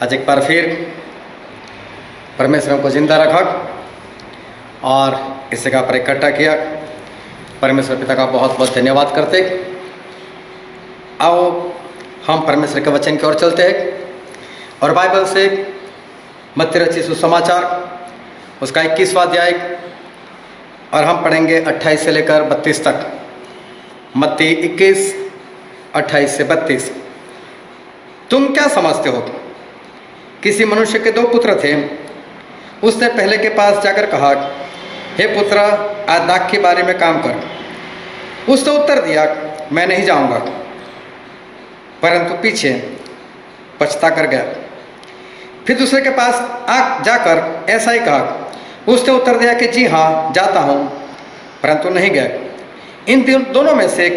आज एक बार फिर परमेश्वर को जिंदा रखा और इस जगह पर इकट्ठा किया। परमेश्वर पिता का बहुत बहुत धन्यवाद करते। आओ हम परमेश्वर के वचन की ओर चलते हैं और बाइबल से मत्ती रचित सुसमाचार उसका 21वां अध्याय और हम पढ़ेंगे 28 से लेकर 32 तक। मत्ती 21 28 से 32। तुम क्या समझते हो? किसी मनुष्य के 2 पुत्र थे। उसने पहले के पास जाकर कहा, हे पुत्र, आज दाख के बारे में काम कर। उसने उत्तर दिया, मैं नहीं जाऊंगा, परंतु पीछे पछता कर गया। फिर दूसरे के पास जाकर ऐसा ही कहा। उसने उत्तर दिया कि जी हाँ, जाता हूँ, परंतु नहीं गया। इन दोनों में से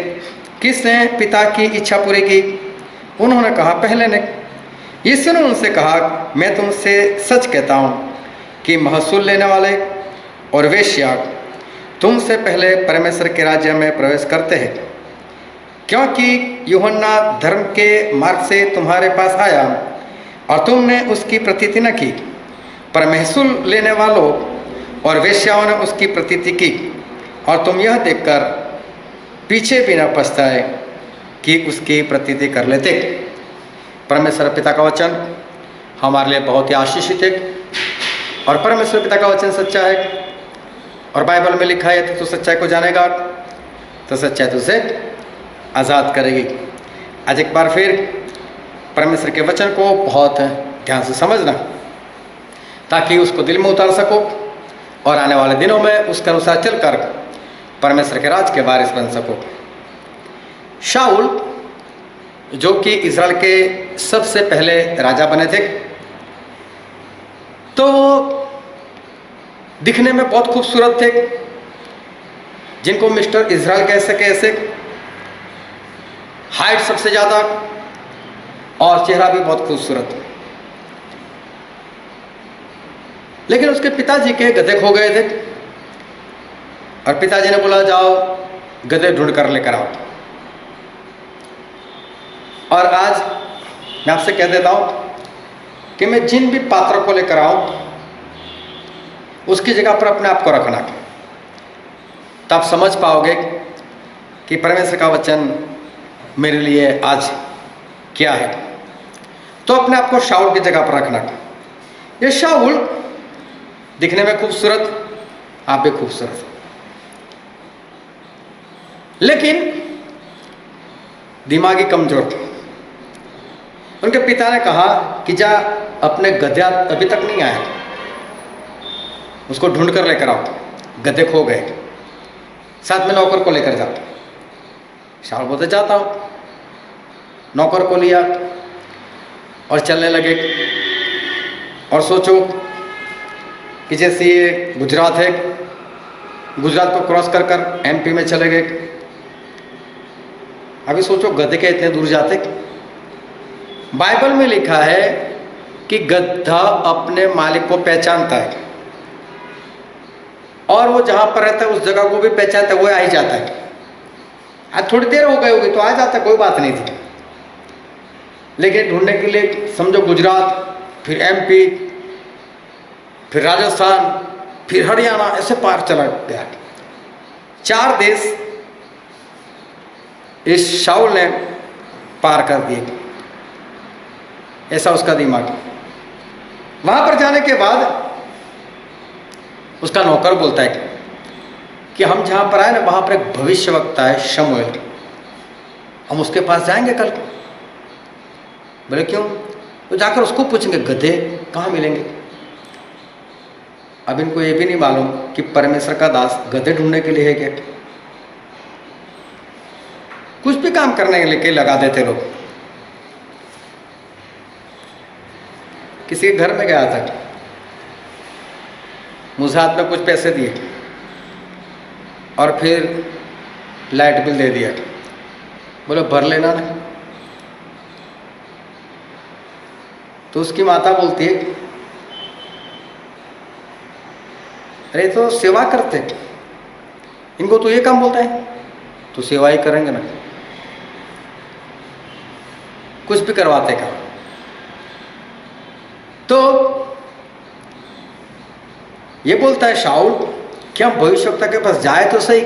किसने पिता की इच्छा पूरी की? उन्होंने कहा, पहले ने। यीशु ने उनसे कहा, मैं तुमसे सच कहता हूँ कि महसूल लेने वाले और वेश्या तुमसे पहले परमेश्वर के राज्य में प्रवेश करते हैं। क्योंकि यूहन्ना धर्म के मार्ग से तुम्हारे पास आया और तुमने उसकी प्रतीति न की, पर महसूल लेने वालों और वेश्याओं ने उसकी प्रतीति की, और तुम यह देखकर पीछे भी न पछताए कि उसकी प्रतीति कर लेते। परमेश्वर पिता का वचन हमारे लिए बहुत ही आशीषित है और परमेश्वर पिता का वचन सच्चा है। और बाइबल में लिखा है, तो सच्चाई को जानेगा तो सच्चाई तुझे आज़ाद करेगी। आज एक बार फिर परमेश्वर के वचन को बहुत ध्यान से समझना, ताकि उसको दिल में उतार सको और आने वाले दिनों में उसके अनुसार चलकर परमेश्वर के राज के वारिस बन सको। शाऊल, जो कि इज़राइल के सबसे पहले राजा बने थे, तो दिखने में बहुत खूबसूरत थे, जिनको मिस्टर इज़राइल कैसे हाइट सबसे ज़्यादा और चेहरा भी बहुत खूबसूरत। लेकिन उसके पिताजी के गधे खो गए थे और पिताजी ने बोला, जाओ गधे ढूंढ कर लेकर आओ। और आज मैं आपसे कह देता हूँ कि मैं जिन भी पात्रों को लेकर आऊँ उसकी जगह पर अपने आप को रखना, तब आप समझ पाओगे कि परमेश्वर का वचन मेरे लिए आज क्या है। तो अपने आप को शाऊल की जगह पर रखना। ये शाऊल दिखने में खूबसूरत, आप भी खूबसूरत, लेकिन दिमागी कमजोर। उनके पिता ने कहा कि जा अपने गधे अभी तक नहीं आया, उसको ढूंढ कर लेकर आओ। गधे खो गए, साथ में नौकर को लेकर जाओ। शाऊल बोलते, जाता हूँ। नौकर को लिया और चलने लगे। और सोचो कि जैसे ये गुजरात है, गुजरात को क्रॉस कर कर एमपी में चले गए। अभी सोचो गधे के इतने दूर जाते। बाइबल में लिखा है कि गधा अपने मालिक को पहचानता है और वो जहां पर रहता है उस जगह को भी पहचानता है, वो आ ही जाता है। आज थोड़ी देर हो गई होगी तो आ जाता है, कोई बात नहीं थी। लेकिन ढूंढने के लिए समझो गुजरात, फिर एमपी, फिर राजस्थान, फिर हरियाणा, ऐसे पार चला गया। 4 देश इस शाऊल ने पार कर दिए। ऐसा उसका दिमाग। वहां पर जाने के बाद उसका नौकर बोलता है कि हम जहां पर आए ना, वहां पर एक भविष्यवक्ता है शमूएल, हम उसके पास जाएंगे कल। बोले क्यों? तो जाकर उसको पूछेंगे गधे कहाँ मिलेंगे। अब इनको ये भी नहीं मालूम कि परमेश्वर का दास गधे ढूंढने के लिए है क्या। कुछ भी काम करने के लिए लगा देते लोग। किसी के घर में गया था, मुझे हाथ में कुछ पैसे दिए और फिर लाइट बिल दे दिया। बोले भर लेना ना। तो उसकी माता बोलती है, अरे तो सेवा करते, इनको तो ये काम बोलता है, तो सेवा ही करेंगे ना, कुछ भी करवाते काम। तो ये बोलता है शाऊल कि हम भविष्यवक्ता के पास जाए तो सही,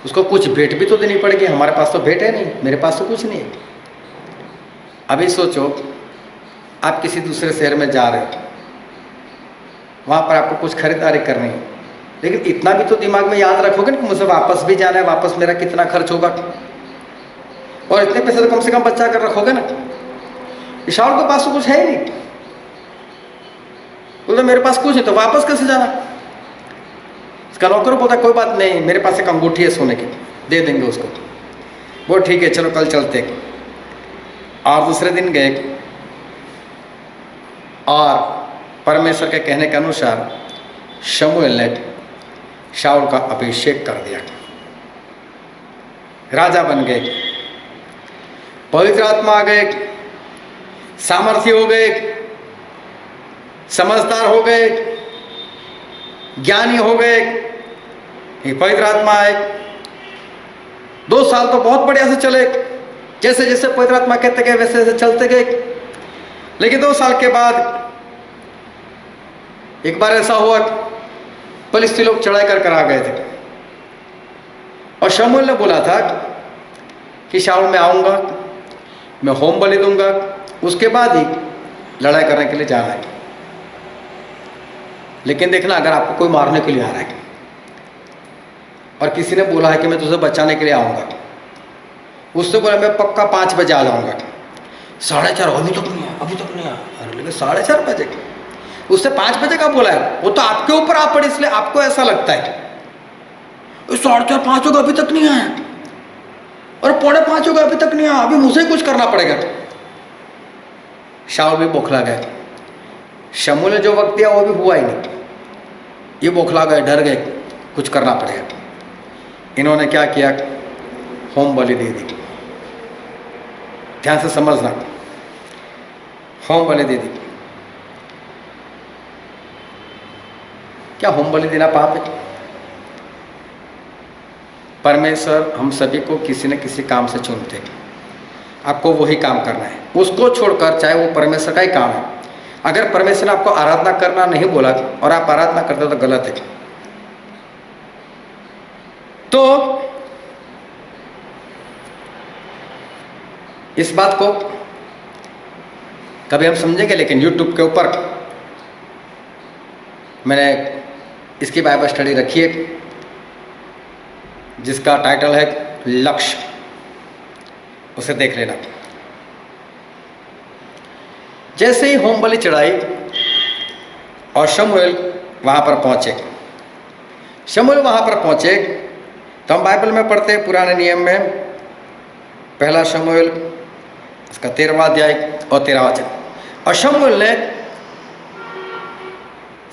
उसको कुछ भेंट भी तो देनी पड़ेगी, हमारे पास तो भेंट है नहीं, मेरे पास तो कुछ नहीं है। अभी सोचो आप किसी दूसरे शहर में जा रहे हो, वहाँ पर आपको कुछ खरीदारी करनी है, लेकिन इतना भी तो दिमाग में याद रखोगे ना कि मुझे वापस भी जाना है, वापस मेरा कितना खर्च होगा, और इतने पैसे तो कम से कम बचा कर रखोगे ना। शाऊल के पास तो कुछ है ही नहीं, बोलते मेरे पास कुछ नहीं तो वापस कैसे जाना। इसका नौकर बोलता कोई बात नहीं, मेरे पास एक अंगूठी है सोने की, दे देंगे उसको। वो ठीक है चलो कल चलते। और दूसरे दिन गए और परमेश्वर के कहने के अनुसार शमूएल ने शाऊल का अभिषेक कर दिया, राजा बन गए, पवित्र आत्मा आ गए, सामर्थ्य हो गए, समझदार हो गए, ज्ञानी हो गए। पवित्र आत्मा आए, 2 साल तो बहुत बढ़िया से चले, जैसे जैसे पवित्र आत्मा कहते गए वैसे वैसे चलते गए। लेकिन 2 साल के बाद एक बार ऐसा हुआ, फलिस्ती लोग चढ़ाई कर आ गए थे, और शमूएल ने बोला था कि शाऊल मैं आऊँगा, मैं होम बलि दूंगा, उसके बाद ही लड़ाई करने के लिए जाना है। लेकिन देखना अगर आपको कोई मारने के लिए आ रहा है और किसी ने बोला है कि मैं तुझे बचाने के लिए आऊँगा, उससे बोला मैं पक्का 5 बजे आ जाऊँगा, 4:30 अभी तक नहीं आया, अभी तक नहीं आया। अरे लेकिन 4:30 बजे, उससे 5 बजे का बोला है, वो तो आपके ऊपर आप पड़े, इसलिए आपको ऐसा लगता है 4:30 5 होगा अभी तक नहीं आया, और 4:45 होगा अभी तक नहीं आया, अभी मुझे कुछ करना पड़ेगा। शाऊल भी बौखला गए, शमूएल ने जो वक्त दिया वो भी हुआ ही नहीं, ये बौखला गए, डर गए, कुछ करना पड़ेगा। इन्होंने क्या किया, होम बलि दे दी। ध्यान से समझना, होम बलि दे दी। क्या होम बलि देना पाप है? परमेश्वर हम सभी को किसी न किसी काम से चुनते हैं, आपको वही काम करना है, उसको छोड़कर, चाहे वो परमेश्वर का ही काम है। अगर परमेश्वर ने आपको आराधना करना नहीं बोला और आप आराधना करते हो तो गलत है। तो इस बात को कभी हम समझेंगे, लेकिन YouTube के ऊपर मैंने इसकी बाइबल स्टडी रखी है जिसका टाइटल है लक्ष्य, उसे देख लेना। जैसे ही होम बलि चढ़ाई और शमूएल वहाँ पर पहुँचे, शमूएल वहाँ पर पहुँचे तो हम बाइबल में पढ़ते हैं पुराने नियम में, पहला शमूएल इसका 13वां अध्याय और 13वां वचन। और शमूएल ने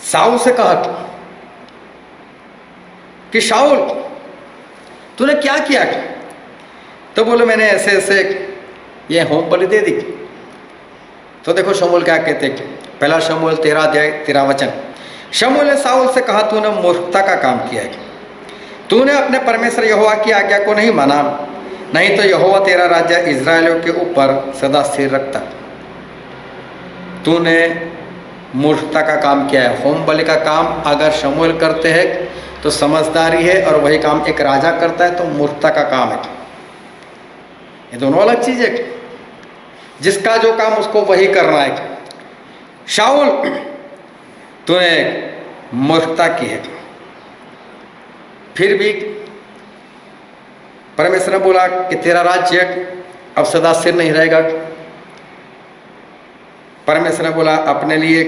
शाऊल से कहा कि शाऊल तूने क्या किया? तो बोले मैंने ऐसे ऐसे ये होम बलि दे दी। तो देखो शमूएल क्या कहते, पहला शमूएल 13 अध्याय 13 वचन। शमूएल ने शाऊल से कहा तूने मूर्खता का काम किया है, तूने अपने परमेश्वर यहोवा की आज्ञा को नहीं माना, नहीं तो यहोवा तेरा राज्य इस्राएलियों के ऊपर सदा स्थिर रखता। तूने मूर्खता का काम किया है। होम बलि का काम अगर शमूएल करते हैं तो समझदारी है, और वही काम एक राजा करता है तो मूर्खता का काम है। ये दोनों अलग चीज है, जिसका जो काम उसको वही करना है। शाऊल तूने मूर्खता की है। फिर भी परमेश्वर ने बोला कि तेरा राज्य अब सदा स्थिर नहीं रहेगा। परमेश्वर ने बोला अपने लिए,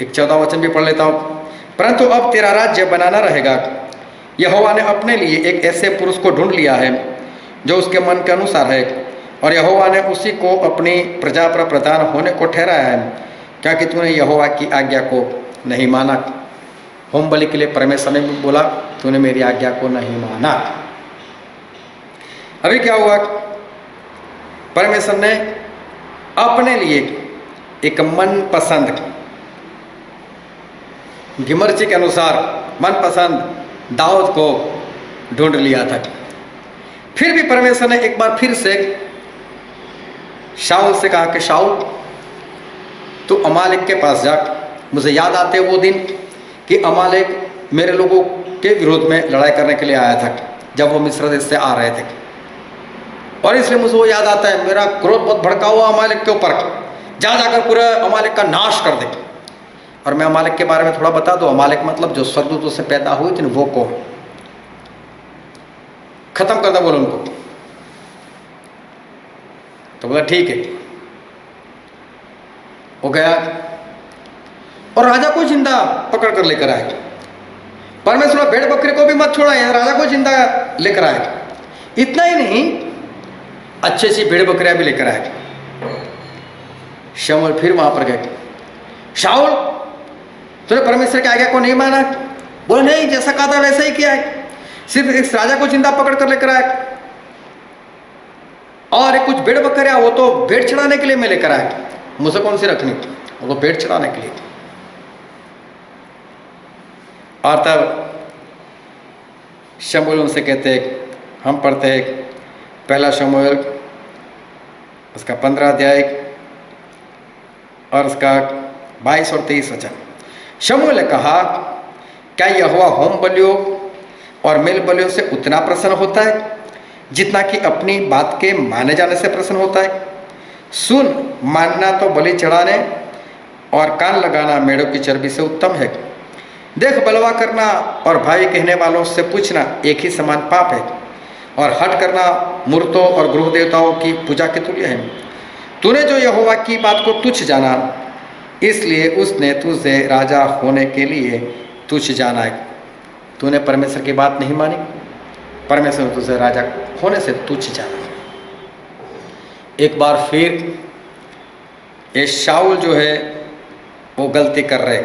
एक 14 वचन भी पढ़ लेता हूँ, परंतु अब तेरा राज्य बनाना रहेगा। यहोवा ने अपने लिए एक ऐसे पुरुष को ढूंढ लिया है जो उसके मन के अनुसार है, और यहोवा ने उसी को अपनी प्रजा पर प्रधान होने को ठहराया है, क्या कि तूने यहोवा की आज्ञा को नहीं माना। होम बलि के लिए परमेश्वर ने बोला तूने मेरी आज्ञा को नहीं माना। अभी क्या हुआ, परमेश्वर ने अपने लिए एक मनपसंद, गिमर्ची के अनुसार मनपसंद दाऊद को ढूंढ लिया था। फिर भी परमेश्वर ने एक बार फिर से शाऊल से कहा कि शाऊल तो अमालेक के पास जा। मुझे याद आते वो दिन कि अमालेक मेरे लोगों के विरोध में लड़ाई करने के लिए आया था जब वो मिस्र देश से आ रहे थे, और इसलिए मुझे वो याद आता है, मेरा क्रोध बहुत भड़का हुआ अमालेक के ऊपर, जा जाकर पूरा अमालेक का नाश कर दे। और मैं अमालेक के बारे में थोड़ा बता दूं। अमालेक मतलब जो स्वर्गदूतों से पैदा हुए थे वो को खत्म कर दे बोलो उनको। तो बोला ठीक है, वो गया और राजा को जिंदा पकड़ कर लेकर आए। परमेश्वर भेड़ बकरी को भी मत छोड़ा, राजा को जिंदा लेकर आए। इतना ही नहीं, अच्छी सी भेड़ बकरियां भी लेकर आए। शमूएल फिर वहां पर गए, शाऊल तूने परमेश्वर की आज्ञा को नहीं माना? बोले नहीं, जैसा कहा था वैसा ही किया है, सिर्फ इस राजा को जिंदा पकड़ कर लेकर आए, और कुछ भेड़ बकरियां वो तो भेड़ चढ़ाने के लिए मैं लेकर आया। मुझे कौन सी रखनी, वो तो भेड़ चढ़ाने के लिए। और तब शमूएल उनसे कहते, हम पढ़ते हैं पहला शमूएल उसका 15 अध्याय और उसका 22 और 23 वचन। शमूएल ने कहा, क्या यहोवा होम बलियों और मेल बलियों से उतना प्रसन्न होता है जितना कि अपनी बात के माने जाने से प्रसन्न होता है? सुन, मानना तो बलि चढ़ाने और कान लगाना मेढ़ों की चर्बी से उत्तम है। देख, बलवा करना और भाई कहने वालों से पूछना एक ही समान पाप है, और हट करना मूर्तों और गृह देवताओं की पूजा के तुल्य है। तूने जो यहोवा की बात को तुच्छ जाना, इसलिए उसने तुझे राजा होने के लिए तुच्छ जाना है। तूने परमेश्वर की बात नहीं मानी, परमेश्वर ने तुझे राजा होने से तुच्छ जाना। एक बार फिर ये शाऊल जो है वो गलती कर रहे,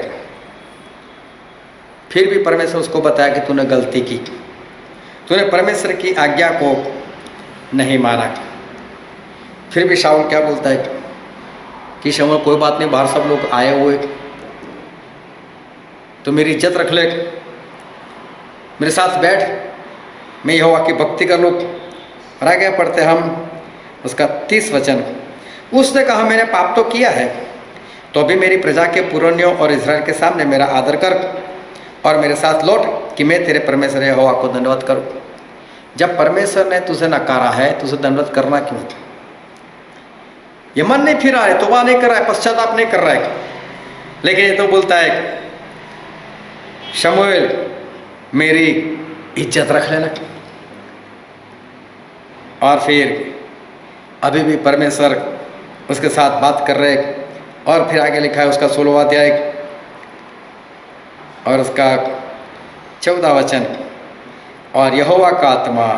फिर भी परमेश्वर उसको बताया कि तूने गलती की, तूने परमेश्वर की आज्ञा को नहीं माना। फिर भी शाऊल क्या बोलता है कि शमूएल कोई बात नहीं, बाहर सब लोग आए हुए, तो मेरी इज्जत रख ले, मेरे साथ बैठ, मैं यहोवा की भक्ति कर लूँ। और आगे पढ़ते हम उसका 30 वचन। उसने कहा, मैंने पाप तो किया है, तो अभी मेरी प्रजा के पुरनियों और इस्राएल के सामने मेरा आदर कर और मेरे साथ लौट कि मैं तेरे परमेश्वर यहोवा को दंडवत करूं। जब परमेश्वर ने तुझे नकारा है, तुझे दंडवत करना क्यों? ये मन नहीं फिर रहा है, तौबा नहीं कर रहा है, पश्चाताप नहीं कर रहा है, लेकिन ये तो बोलता है, शमूएल मेरी इज्जत रख लेना। और फिर अभी भी परमेश्वर उसके साथ बात कर रहे। और फिर आगे लिखा है उसका 16वां अध्याय और उसका 14 वचन। और यहोवा का आत्मा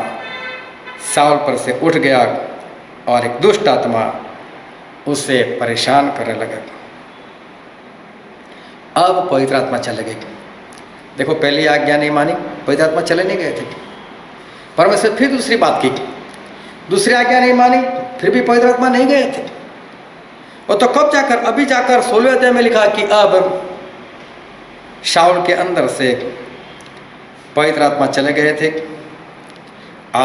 शाऊल पर से उठ गया और एक दुष्ट आत्मा उसे परेशान करने लगा। अब पवित्र आत्मा चले गई। देखो, पहली आज्ञा नहीं मानी, पवित्र आत्मा चले नहीं गए थे। परमेश्वर फिर दूसरी बात की, दूसरी आज्ञा नहीं मानी, फिर भी पवित्र आत्मा नहीं गए थे। और तो कब जाकर, अभी जाकर 16वें अध्याय में लिखा कि अब शाऊल के अंदर से पवित्र आत्मा चले गए थे,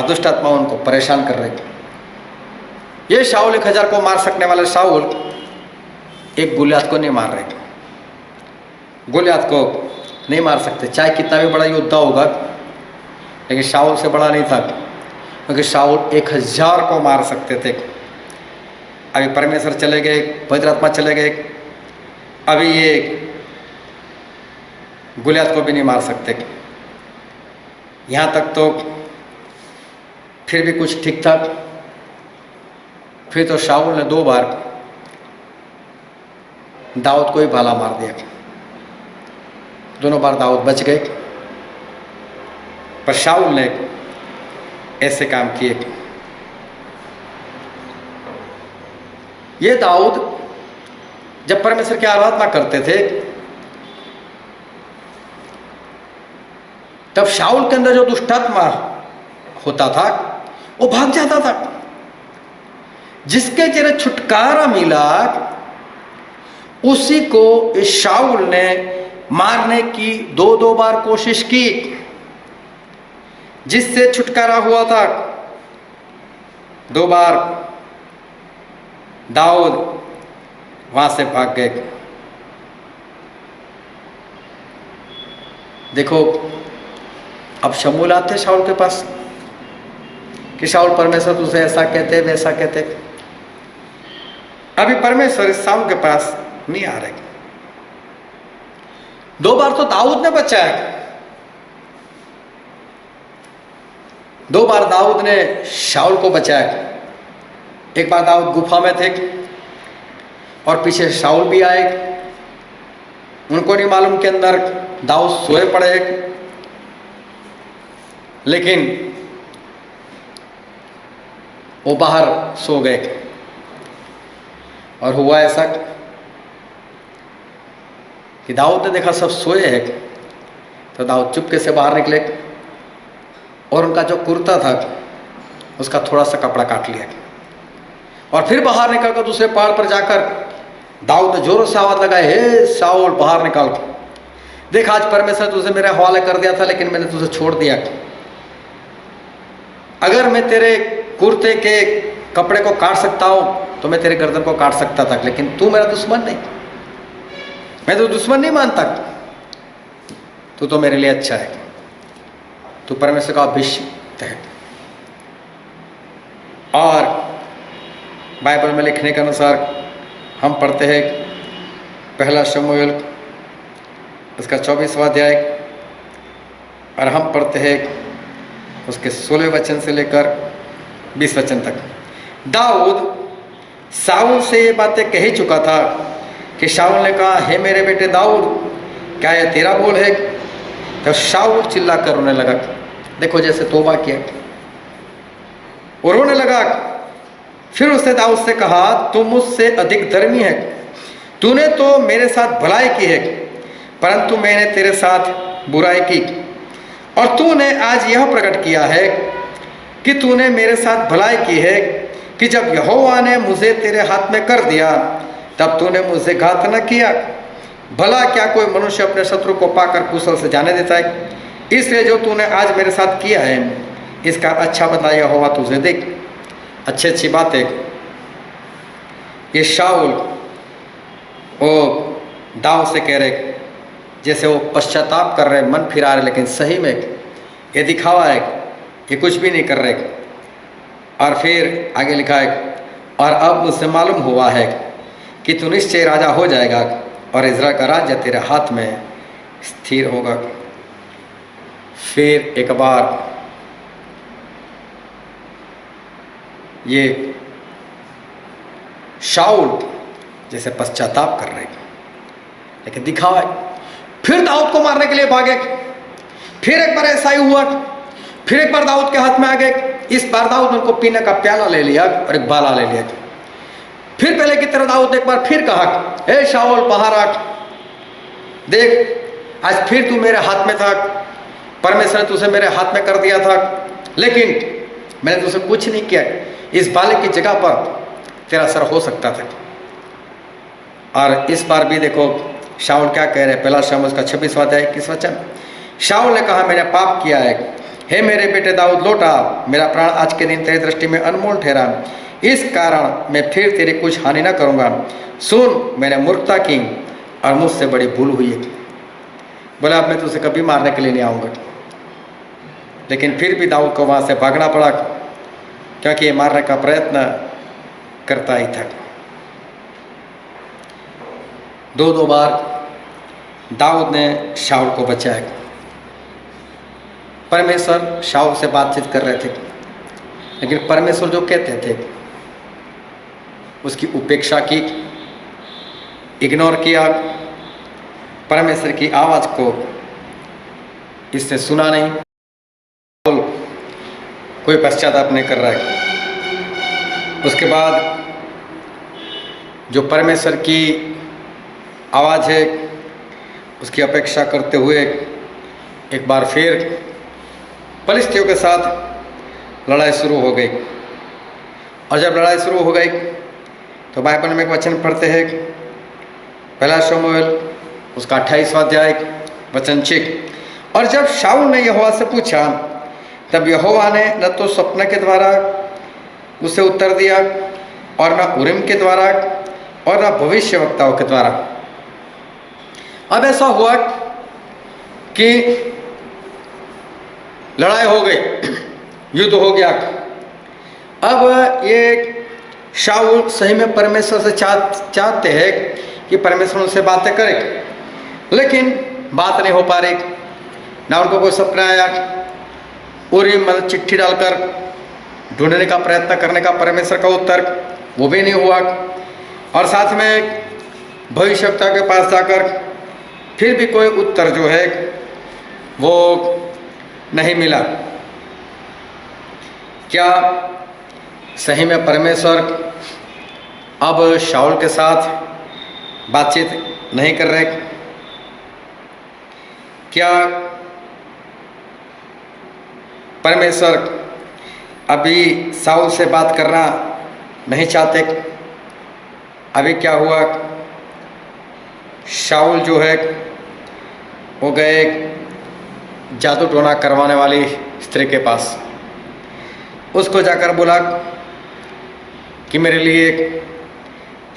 दुष्ट आत्मा उनको परेशान कर रहे थे। ये शाऊल 1000 को मार सकने वाला शाऊल एक गोलियत को नहीं मार रहे। गोलियत को नहीं मार सकते, चाहे कितना भी बड़ा योद्धा होगा, लेकिन शाऊल से बड़ा नहीं था, क्योंकि शाऊल 1000 को मार सकते थे। अभी परमेश्वर चले गए, पवित्र आत्मा चले गए, अभी ये गोलियत को भी नहीं मार सकते। यहाँ तक तो फिर भी कुछ ठीक था। फिर तो शाऊल ने 2 बार दाऊद को ही भाला मार दिया। दोनों बार दाऊद बच गए, पर शाऊल ने ऐसे काम किए। ये दाऊद जब परमेश्वर की आराधना करते थे, तब शाऊल के अंदर जो दुष्टात्मा होता था वो भाग जाता था। जिसके जरिए छुटकारा मिला, उसी को इस शाऊल ने मारने की 2 बार कोशिश की। जिससे छुटकारा हुआ था 2 बार दाऊद वहां से भाग गए। देखो, अब शमूल आते शाऊल के पास कि शाऊल परमेश्वर तुझे ऐसा कहते वैसा कहते। अभी परमेश्वर इस शाऊल के पास नहीं आ रहे। 2 बार तो दाऊद ने बचाया। 2 बार दाऊद ने शाऊल को बचाया। एक बार दाऊद गुफा में थे और पीछे शाऊल भी आए। उनको नहीं मालूम के अंदर दाऊद सोए पड़े, लेकिन वो बाहर सो गए। और हुआ ऐसा कि दाऊद ने देखा सब सोए हैं, तो दाऊद चुपके से बाहर निकले और उनका जो कुर्ता था उसका थोड़ा सा कपड़ा काट लिया और फिर बाहर निकलकर दूसरे पहाड़ पर जाकर दाऊद ने जोरों से आवाज लगाई, हे शाऊल बाहर निकल। देख, आज परमेश्वर तुझे मेरे हवाले कर दिया था, लेकिन मैंने तुझे छोड़ दिया। अगर मैं तेरे कुर्ते के कपड़े को काट सकता हूं तो मैं तेरे गर्दन को काट सकता था, लेकिन तू मेरा दुश्मन नहीं, मैं तो दुश्मन नहीं मानता। तू तो मेरे लिए अच्छा है, तू परमेश्वर का अभिषिक्त है। और बाइबल में लिखने के अनुसार हम पढ़ते हैं 1 शमूएल उसका 24वां अध्याय, और हम पढ़ते हैं उसके 16 वचन से लेकर 20 वचन तक। दाऊद शाऊल से ये बातें कह ही चुका था कि शाऊल ने कहा, हे मेरे बेटे दाऊद, क्या यह तेरा बोल है? तो शाऊल चिल्ला कर रोने लगा। देखो, जैसे तौबा किया। वो रोने लगा। फिर उसने दाऊद से कहा, तू मुझसे अधिक धर्मी है। तूने तो मेरे साथ भलाई की है, परंतु मैंने तेरे साथ बुराई की। और तूने आज यह प्रकट किया है कि तूने मेरे साथ भलाई की है कि जब यहोवा ने मुझे तेरे हाथ में कर दिया तब तूने मुझे घात न किया। भला क्या कोई मनुष्य अपने शत्रु को पाकर कुशल से जाने देता है? इसलिए जो तूने आज मेरे साथ किया है इसका अच्छा बदला यहोवा तुझे दे। अच्छी अच्छी बात है। ये शाऊल वो दाऊद से कह रहे, जैसे वो पश्चाताप कर रहे, मन फिरा रहे, लेकिन सही में ये दिखावा है, ये कुछ भी नहीं कर रहे। और फिर आगे लिखा है, और अब मुझसे मालूम हुआ है कि तू निश्चय राजा हो जाएगा और इज़राइल का राज्य तेरे हाथ में स्थिर होगा। फिर एक बार ये शाऊल जैसे पश्चाताप कर रहे, लेकिन दिखावा है। फिर दाऊद को मारने के लिए भागे। फिर एक बार ऐसा ही हुआ। फिर एक बार दाऊद के हाथ में आ गए। इस बार दाऊद ने उनको पीने का प्याला ले लिया और एक बाला ले लिया। फिर पहले की तरह दाऊद एक बार फिर कहा, हे शाऊल बाहर आ, देख आज फिर तू मेरे हाथ में था। परमेश्वर ने तुझे मेरे हाथ में कर दिया था, लेकिन मैंने तुझे कुछ नहीं किया। इस बाले की जगह पर तेरा सर हो सकता था। और इस बार भी देखो शाऊल क्या कह रहे हैं। 1 शमूएल का 26वां अध्याय 21 वचन। शाऊल ने कहा, मैंने पाप किया है। हे मेरे बेटे दाऊद लौट आ, मेरा प्राण आज के दिन तेरी दृष्टि में अनमोल ठहरा। इस कारण मैं फिर तेरी कुछ हानि न करूँगा। सुन, मैंने मूर्खता की और मुझसे बड़ी भूल हुई है। बोला, अब मैं तुझे कभी मारने के लिए नहीं आऊँगा। लेकिन फिर भी दाऊद को वहाँ से भागना पड़ा, क्योंकि ये मारने का प्रयत्न करता ही था। 2 बार दाऊद ने शाऊल को बचाया। परमेश्वर शाऊल से बातचीत कर रहे थे, लेकिन परमेश्वर जो कहते थे उसकी उपेक्षा की, इग्नोर किया। परमेश्वर की आवाज़ को इसने सुना नहीं। कोई पश्चाताप नहीं कर रहा है। उसके बाद जो परमेश्वर की आवाज़ है उसकी अपेक्षा करते हुए एक बार फिर फलिस्तियों के साथ लड़ाई शुरू हो गई। और जब लड़ाई शुरू हो गई तो बाइबल में एक वचन पढ़ते हैं, 1 शमूएल उसका 28वां अध्याय वचन 6। और जब शाऊल ने यहोवा से पूछा तब यहोवा ने न तो स्वप्न के द्वारा उसे उत्तर दिया और न उरिम के द्वारा, और न भविष्यवक्ताओं के द्वारा। अब ऐसा हुआ कि लड़ाई हो गई, युद्ध हो गया। अब ये शाऊल सही में परमेश्वर से चाहते हैं कि परमेश्वर उनसे बातें करे, लेकिन बात नहीं हो पा रही। ना उनको कोई सपना आया। पूरी मतलब चिट्ठी डालकर ढूंढने का प्रयत्न करने का परमेश्वर का उत्तर, वो भी नहीं हुआ। और साथ में भविष्यवक्ता के पास जाकर फिर भी कोई उत्तर जो है वो नहीं मिला। क्या सही में परमेश्वर अब शाऊल के साथ बातचीत नहीं कर रहे? क्या परमेश्वर अभी शाऊल से बात करना नहीं चाहते? अभी क्या हुआ, शाऊल जो है वो गए जादू टोना करवाने वाली स्त्री के पास। उसको जाकर बोला कि मेरे लिए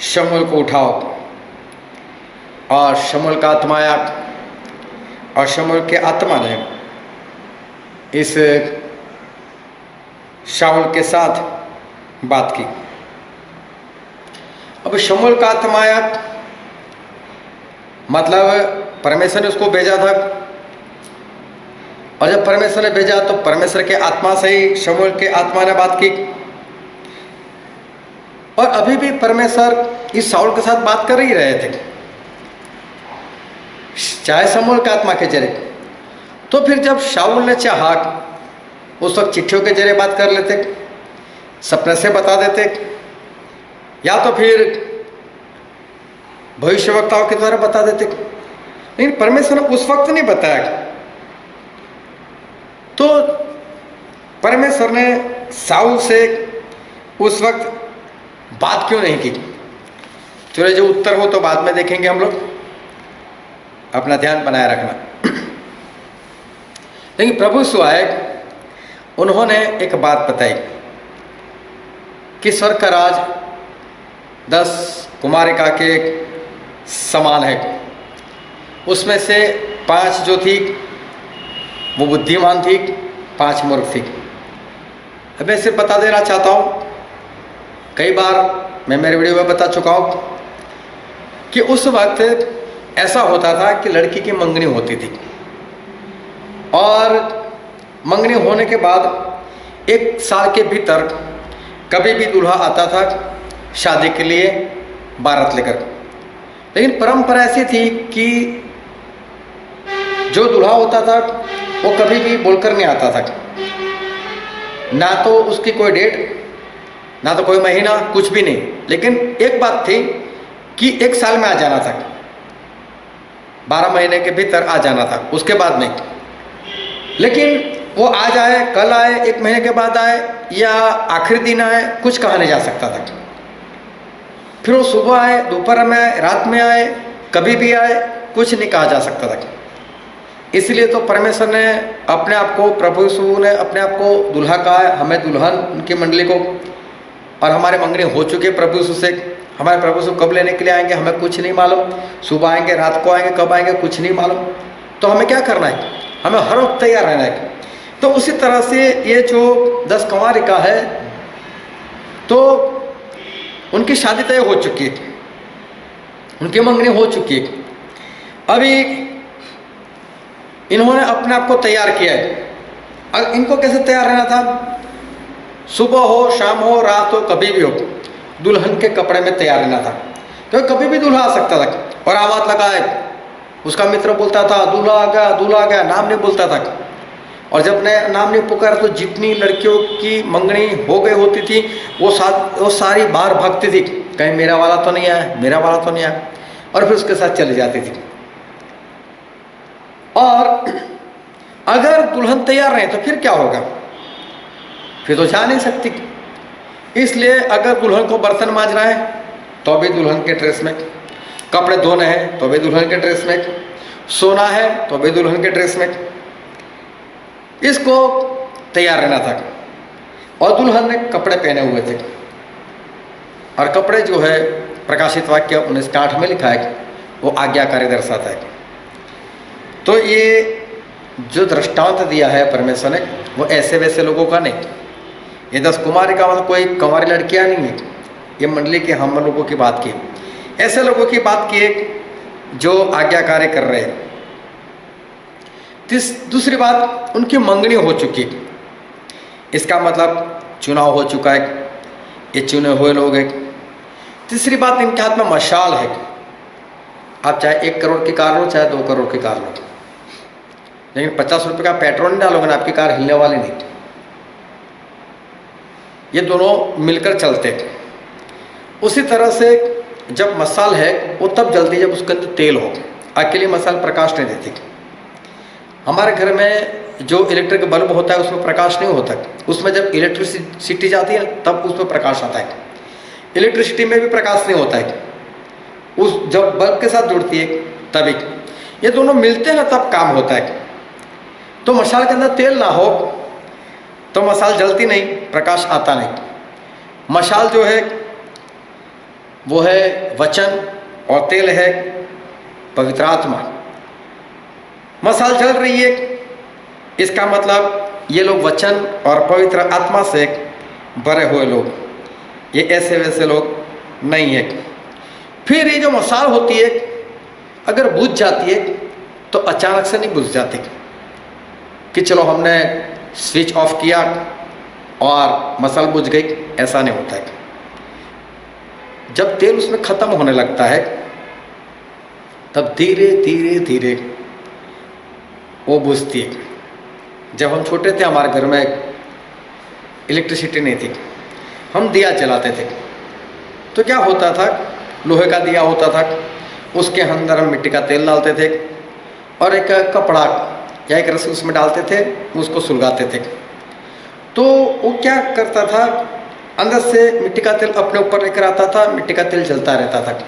शमूएल को उठाओ। और शमूएल का आत्मा आया और शमूएल के आत्मा ने इस शाऊल के साथ बात की। अब शमूएल का आत्मा आया मतलब परमेश्वर ने उसको भेजा था, और जब परमेश्वर ने भेजा तो परमेश्वर के आत्मा से ही शमूएल के आत्मा ने बात की। और अभी भी परमेश्वर इस शाऊल के साथ बात कर ही रहे थे, चाहे शमूएल के आत्मा के जरिए। तो फिर जब शाऊल ने चाहा उस वक्त चिट्ठियों के जरिए बात कर लेते, सपने से बता देते, या तो फिर भविष्यवक्ताओं के द्वारा बता देते, लेकिन परमेश्वर ने उस वक्त नहीं बताया। तो परमेश्वर ने शाऊल से उस वक्त बात क्यों नहीं की? चलो जो उत्तर हो तो बाद में देखेंगे हम लोग, अपना ध्यान बनाए रखना। लेकिन प्रभु यीशु आए, उन्होंने एक बात बताई कि स्वर्ग का राज 10 कुमारिका के समान है। उसमें से 5 जो थी वो बुद्धिमान थी, 5 मूर्ख थी। अब मैं सिर्फ बता देना चाहता हूँ, कई बार मैं मेरे वीडियो में बता चुका हूँ कि उस वक्त ऐसा होता था कि लड़की की मंगनी होती थी, और मंगनी होने के बाद 1 साल के भीतर कभी भी दूल्हा आता था शादी के लिए बारात लेकर। लेकिन परंपरा ऐसी थी कि जो दूल्हा होता था वो कभी भी बोलकर नहीं आता था, ना तो उसकी कोई डेट, ना तो कोई महीना, कुछ भी नहीं। लेकिन एक बात थी कि 1 साल में आ जाना था, 12 महीने के भीतर आ जाना था, उसके बाद नहीं। लेकिन वो आज आए, कल आए, 1 महीने के बाद आए, या आखिरी दिन आए, कुछ कहा नहीं जा सकता था। फिर वो सुबह आए, दोपहर में आए, रात में आए, कभी भी आए, कुछ नहीं कहा जा सकता था। इसलिए तो परमेश्वर ने अपने आप को, प्रभु यीशु ने अपने आप को दूल्हा कहा है, हमें दुल्हन, उनकी मंडली को। और हमारे मंगनी हो चुके प्रभु यीशु से। हमारे प्रभु यीशु कब लेने के लिए आएंगे हमें कुछ नहीं मालूम, सुबह आएंगे, रात को आएंगे, कब आएंगे कुछ नहीं मालूम। तो हमें क्या करना है? हमें हर वक्त तैयार रहना है। तो उसी तरह से ये जो 10 कुमारिका है, तो उनकी शादी तय हो चुकी है, उनकी मंगनी हो चुकी है। अभी इन्होंने अपने आप को तैयार किया है। और इनको कैसे तैयार रहना था? सुबह हो, शाम हो, रात हो, कभी भी हो, दुल्हन के कपड़े में तैयार रहना था। तो कभी भी दूल्हा आ सकता था और आवाज़ लगाए, उसका मित्र बोलता था दूल्हा आ गया, दूल्हा आ गया, नाम नहीं बोलता था। और जब नाम नहीं पुकारा तो जितनी लड़कियों की मंगनी हो गई होती थी वो सारी बाहर भागती थी, कहीं मेरा वाला तो नहीं आया, मेरा वाला तो नहीं आया, और फिर उसके साथ चली जाती थी। और अगर दुल्हन तैयार नहीं तो फिर क्या होगा? फिर तो जा नहीं सकती। इसलिए अगर दुल्हन को बर्तन मांजना है तो भी दुल्हन के ड्रेस में, कपड़े धोने हैं तो भी दुल्हन के ड्रेस में, सोना है तो भी दुल्हन के ड्रेस में, इसको तैयार रहना था। और दुल्हन ने कपड़े पहने हुए थे, और कपड़े जो है प्रकाशित वाक्य 19:8 में लिखा है वो आज्ञाकारी दर्शाता है। तो ये जो दृष्टांत दिया है परमेश्वर ने वो ऐसे वैसे लोगों का नहीं। ये 10 कुमारी का मतलब कोई कुंवारी लड़कियां नहीं है, ये मंडली के हम लोगों की बात की, ऐसे लोगों की बात की जो आज्ञाकारी कर रहे हैं। दूसरी बात, उनकी मंगनी हो चुकी, इसका मतलब चुनाव हो चुका है, ये चुने हुए लोग हैं। तीसरी बात, इनके हाथ में मशाल है। आप चाहे 1 करोड़ की कार लो चाहे 2 करोड़ की कार लो, लेकिन 50 रुपये का पेट्रोल नहीं डालोगे ना, आपकी कार हिलने वाली नहीं। ये दोनों मिलकर चलते। उसी तरह से जब मसाल है वो तब जलती है जब उसके अंदर तेल हो। अकेली मसाल प्रकाश नहीं देती। हमारे घर में जो इलेक्ट्रिक बल्ब होता है उसमें प्रकाश नहीं होता, उसमें जब इलेक्ट्रिसिटी जाती है तब उसमें प्रकाश आता है। इलेक्ट्रिसिटी में भी प्रकाश नहीं होता है, उस जब बल्ब के साथ जुड़ती है तभी। ये दोनों मिलते हैं तब काम होता है। तो मशाल के अंदर तेल ना हो तो मशाल जलती नहीं, प्रकाश आता नहीं। मशाल जो है वो है वचन और तेल है पवित्र आत्मा। मशाल जल रही है, इसका मतलब ये लोग वचन और पवित्र आत्मा से भरे हुए लोग, ये ऐसे वैसे लोग नहीं है। फिर ये जो मशाल होती है अगर बुझ जाती है तो अचानक से नहीं बुझ जाती कि चलो हमने स्विच ऑफ किया और मशाल बुझ गई, ऐसा नहीं होता है। जब तेल उसमें ख़त्म होने लगता है तब धीरे धीरे धीरे वो बुझती है। जब हम छोटे थे हमारे घर में इलेक्ट्रिसिटी नहीं थी, हम दिया जलाते थे। तो क्या होता था, लोहे का दिया होता था, उसके अंदर हम मिट्टी का तेल डालते थे और एक कपड़ा या एक रस्सी उसमें डालते थे, उसको सुलगाते थे। तो वो क्या करता था, अंदर से मिट्टी का तेल अपने ऊपर लेकर आता था, मिट्टी का तेल जलता रहता था।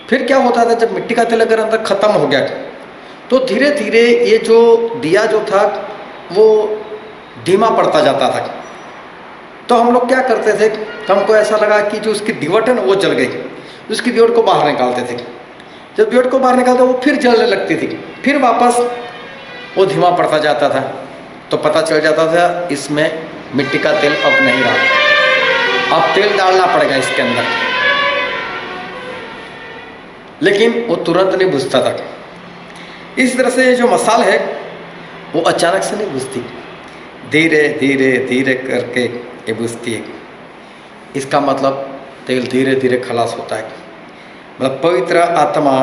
फिर क्या होता था, जब मिट्टी का तेल अगर अंदर ख़त्म हो गया तो धीरे धीरे ये जो दिया जो था वो धीमा पड़ता जाता था। तो हम लोग क्या करते थे, हमको ऐसा लगा कि जो उसकी दिवट है ना वो जल गई, उसकी दिवट को बाहर निकालते थे। जब दिवट को बाहर निकालते वो फिर जलने लगती थी, फिर वापस वो धीमा पड़ता जाता था। तो पता चल जाता था इसमें मिट्टी का तेल अब नहीं रहा, अब तेल डालना पड़ेगा इसके अंदर। लेकिन वो तुरंत नहीं बुझता था। इस तरह से जो मसाल है वो अचानक से नहीं बुझती, धीरे धीरे धीरे करके ये बुझती है। इसका मतलब तेल धीरे धीरे खलास होता है। मतलब पवित्र आत्मा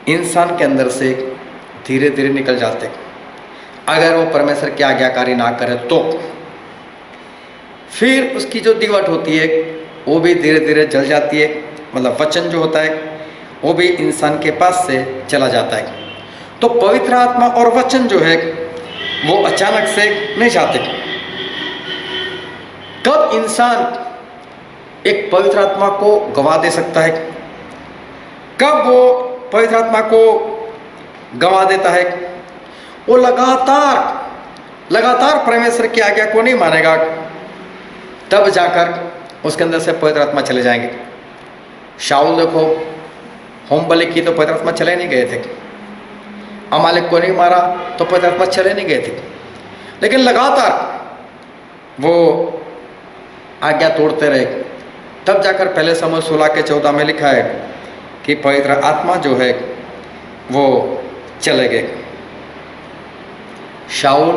इंसान के अंदर से धीरे धीरे निकल जाते हैं अगर वो परमेश्वर की आज्ञाकारी ना करे तो। फिर उसकी जो दिवट होती है वो भी धीरे धीरे जल जाती है। मतलब वचन जो होता है वो भी इंसान के पास से चला जाता है। तो पवित्र आत्मा और वचन जो है वो अचानक से नहीं जाते। कब इंसान एक पवित्र आत्मा को गवा दे सकता है, कब वो पवित्र आत्मा को गवा देता है, वो लगातार परमेश्वर की आज्ञा को नहीं मानेगा, तब जाकर उसके अंदर से पवित्र आत्मा चले जाएंगे। शाऊल देखो, होम बलि की तो पवित्र आत्मा चले नहीं गए थे, अमालिक को नहीं मारा तो पवित्र आत्मा चले नहीं गए थे, लेकिन लगातार वो आज्ञा तोड़ते रहे। तब जाकर पहले समूह 16:14 में लिखा है कि पवित्र आत्मा जो है वो चले गए। शाऊल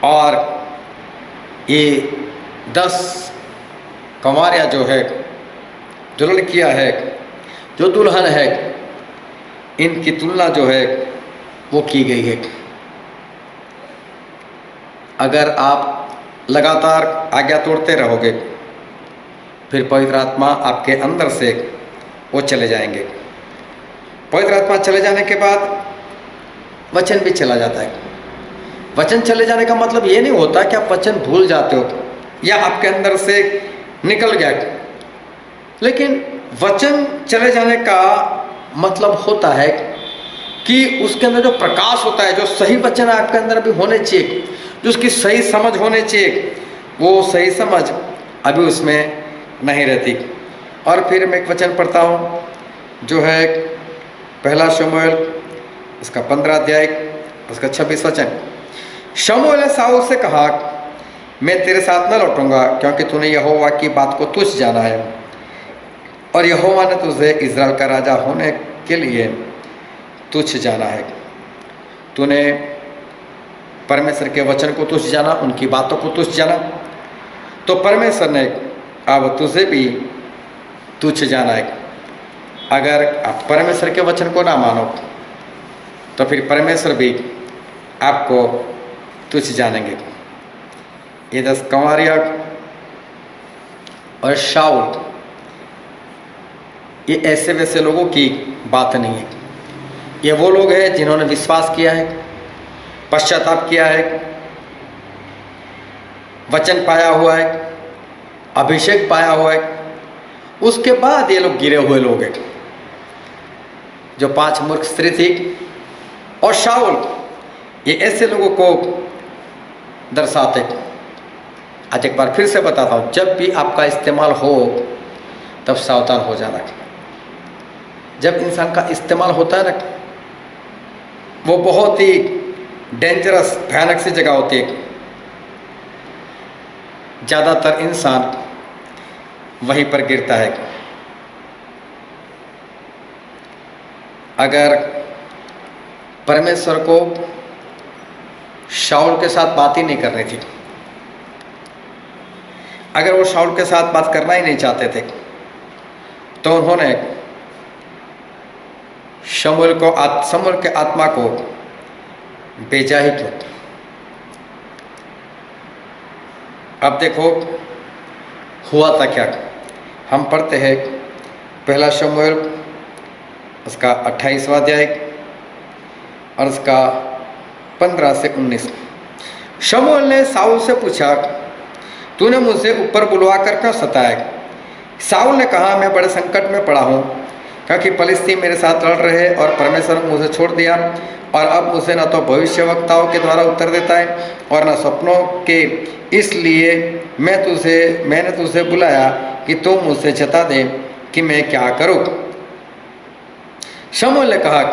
और ये 10 कुंवारियाँ जो है, जो लड़कियाँ है, जो दुल्हन है, इनकी तुलना जो है वो की गई है। अगर आप लगातार आज्ञा तोड़ते रहोगे फिर पवित्र आत्मा आपके अंदर से वो चले जाएंगे। पवित्र आत्मा चले जाने के बाद वचन भी चला जाता है। वचन चले जाने का मतलब ये नहीं होता कि आप वचन भूल जाते हो या आपके अंदर से निकल गया, लेकिन वचन चले जाने का मतलब होता है कि उसके अंदर जो प्रकाश होता है, जो सही वचन आपके अंदर भी होने चाहिए, जो उसकी सही समझ होने चाहिए, वो सही समझ अभी उसमें नहीं रहती। और फिर मैं एक वचन पढ़ता हूँ जो है पहला शमूएल उसका 15 अध्याय उसका 26 वचन। शमूएल ने साऊल से कहा, मैं तेरे साथ न लौटूंगा, क्योंकि तूने यहोवा की बात को तुच्छ जाना है और यहोवा ने तुझे इज़राइल का राजा होने के लिए तुच्छ जाना है। तूने परमेश्वर के वचन को तुच्छ जाना, उनकी बातों को तुच्छ जाना, तो परमेश्वर ने अब तुझे भी तुच्छ जाना है। अगर आप परमेश्वर के वचन को ना मानो तो फिर परमेश्वर भी आपको तुच्छ जानेंगे। ये 10 कंवारिया और शाऊल, ये ऐसे वैसे लोगों की बात नहीं है। ये वो लोग हैं जिन्होंने विश्वास किया है, पश्चाताप किया है, वचन पाया हुआ है, अभिषेक पाया हुआ है, उसके बाद ये लोग गिरे हुए लोग हैं। जो 5 मूर्ख स्त्री थी और शाऊल, ये ऐसे लोगों को दर्शाते। आज एक बार फिर से बताता हूँ, जब भी आपका इस्तेमाल हो तब सावधान हो जाना। जब इंसान का इस्तेमाल होता है ना, वो बहुत ही डेंजरस भयानक सी जगह होती है। ज़्यादातर इंसान वहीं पर गिरता है। अगर परमेश्वर को शाऊल के साथ बात ही नहीं करनी थी, अगर वो शाऊल के साथ बात करना ही नहीं चाहते थे, तो उन्होंने शमूएल के आत्मा को भेजा ही क्यों? अब देखो हुआ था क्या। हम पढ़ते हैं पहला शमूएल उसका 28वां अध्याय और उसका 15 से 19। शमूएल ने साऊल से पूछा, तूने मुझे ऊपर बुलवा कर क्यों सताया? साऊल ने कहा, मैं बड़े संकट में पड़ा हूँ, क्योंकि फलिस्ती मेरे साथ लड़ रहे और परमेश्वर ने मुझे छोड़ दिया, और अब मुझे न तो भविष्यवक्ताओं के द्वारा उत्तर देता है और न सपनों के। इसलिए मैंने तुझे बुलाया कि तू मुझसे चेता दे कि मैं क्या करूँ। शमूएल ने कहा,